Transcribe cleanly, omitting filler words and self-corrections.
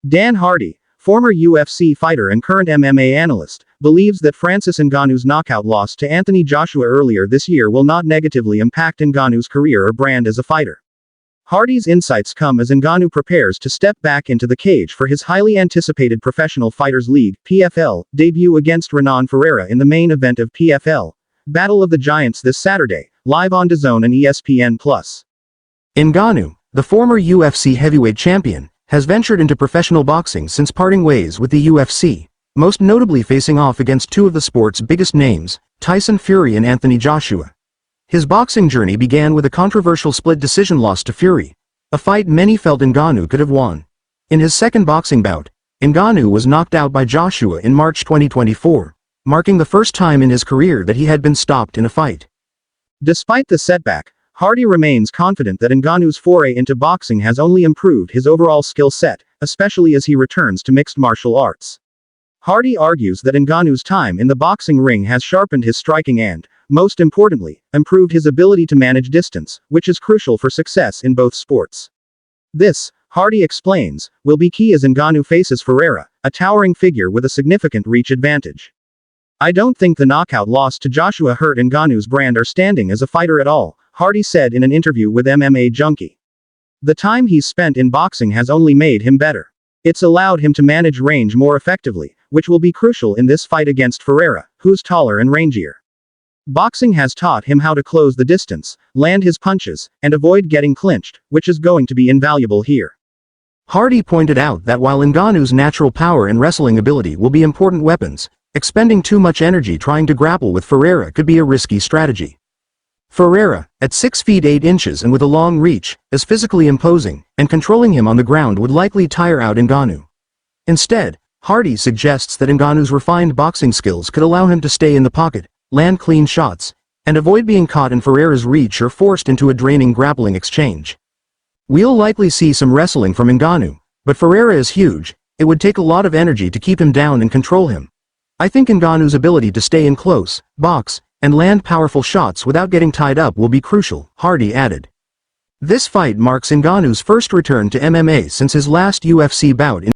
Dan Hardy, former UFC fighter and current MMA analyst, believes that Francis Ngannou's knockout loss to Anthony Joshua earlier this year will not negatively impact Ngannou's career or brand as a fighter. Hardy's insights come as Ngannou prepares to step back into the cage for his highly anticipated Professional Fighters League (PFL) debut against Renan Ferreira in the main event of PFL Battle of the Giants this Saturday, live on DAZN and ESPN+. Ngannou, the former UFC heavyweight champion, has ventured into professional boxing since parting ways with the UFC, most notably facing off against two of the sport's biggest names, Tyson Fury and Anthony Joshua. His boxing journey began with a controversial split decision loss to Fury, a fight many felt Ngannou could have won. In his second boxing bout, Ngannou was knocked out by Joshua in March 2024, marking the first time in his career that he had been stopped in a fight. Despite the setback, Hardy remains confident that Ngannou's foray into boxing has only improved his overall skill set, especially as he returns to mixed martial arts. Hardy argues that Ngannou's time in the boxing ring has sharpened his striking and, most importantly, improved his ability to manage distance, which is crucial for success in both sports. This, Hardy explains, will be key as Ngannou faces Ferreira, a towering figure with a significant reach advantage. "I don't think the knockout loss to Joshua hurt Ngannou's brand or standing as a fighter at all," Hardy said in an interview with MMA Junkie. "The time he's spent in boxing has only made him better. It's allowed him to manage range more effectively, which will be crucial in this fight against Ferreira, who's taller and rangier. Boxing has taught him how to close the distance, land his punches, and avoid getting clinched, which is going to be invaluable here." Hardy pointed out that while Ngannou's natural power and wrestling ability will be important weapons, expending too much energy trying to grapple with Ferreira could be a risky strategy. Ferreira, at 6 feet 8 inches and with a long reach, is physically imposing, and controlling him on the ground would likely tire out Ngannou. Instead, Hardy suggests that Ngannou's refined boxing skills could allow him to stay in the pocket, land clean shots, and avoid being caught in Ferreira's reach or forced into a draining grappling exchange. "We'll likely see some wrestling from Ngannou, but Ferreira is huge, it would take a lot of energy to keep him down and control him. I think Ngannou's ability to stay in close, box, and land powerful shots without getting tied up will be crucial," Hardy added. This fight marks Ngannou's first return to MMA since his last UFC bout in